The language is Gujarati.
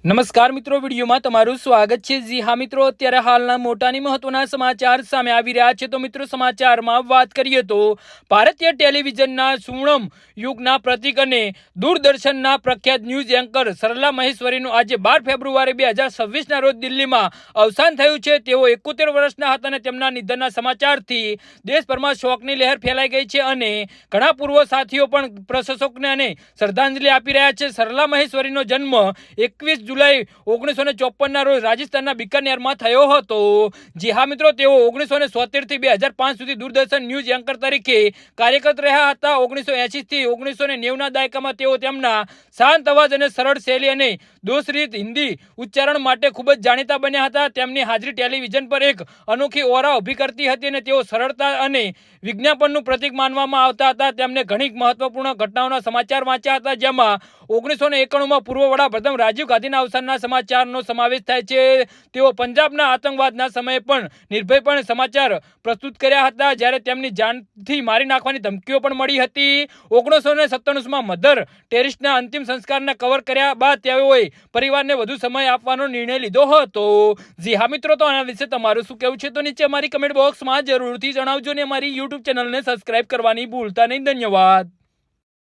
નમસ્કાર મિત્રો, વિડીયોમાં તમારું સ્વાગત છે। જી હા મિત્રો, અત્યારે હાલના મોટાની મહત્વના સમાચાર સામે આવી રહ્યા છે। તો મિત્રો, સમાચારમાં વાત કરીએ તો ભારતીય ટેલિવિઝનના સ્વર્ણિમ યુગના પ્રતીક અને દૂરદર્શનના પ્રખ્યાત ન્યૂઝ એન્કર સરલા મહેશ્વરીનું આજે 12 ફેબ્રુઆરી 2026ના રોજ દિલ્હીમાં અવસાન થયું છે। તેઓ 71 વર્ષના હતા અને તેમના નિધનના સમાચારથી દેશભરમાં શોકની લહેર ફેલાઈ ગઈ છે અને ઘણા પૂર્વ સાથીઓ પણ પ્રશંસકોને અને શ્રદ્ધાંજલિ આપી રહ્યા છે। સરલા મહેશ્વરીનો જન્મ 21 જુલાઈ 1954ના રોજ રાજસ્થાનના બિકાનેરમાં થયો હતો। જી હા મિત્રો, તેઓ 1976 થી 2005 સુધી દૂરદર્શન ન્યૂઝ એન્કર તરીકે કાર્યરત રહ્યા હતા। 1980 થી 1990ના દાયકામાં તેઓ તેમના શાંત અવાજ અને સરળ શૈલી અને દોષરહિત હિન્દી ઉચ્ચારણ માટે ખૂબ જ જાણીતા બન્યા હતા। તેમની હાજરી ટેલિવિઝન પર એક અનોખી ઓરા ઊભી કરતી હતી અને તેઓ સરળતા અને વિજ્ઞાપનનું પ્રતીક માનવામાં આવતા હતા। તેમને ઘણી મહત્વપૂર્ણ ઘટનાઓના સમાચાર વાંચ્યા હતા, જેમાં 1991માં પૂર્વ વડાપ્રધાન રાજીવ ગાંધીના અવસાનના સમાચારનો સમાવેશ થાય છે। તેઓ પંજાબના આતંકવાદના સમયે પણ નિર્ભયપણે સમાચાર પ્રસ્તુત કર્યા હતા, જ્યારે તેમની જાનથી મારી નાખવાની ધમકીઓ પણ મળી હતી। 1997માં મધર ટેરેસાના અંતિમ સંસ્કારને કવર કર્યા બાદ તેઓએ પરિવારને વધુ સમય આપવાનો નિર્ણય લીધો હતો। જી હા મિત્રો, તો આના વિશે તમારું શું કહેવું છે તો નીચે અમારી કમેન્ટ બોક્સમાં જરૂરથી જણાવજો અને અમારી યુટ્યુબ ચેનલને સબસ્ક્રાઇબ કરવાની ભૂલતા નહીં। ધન્યવાદ।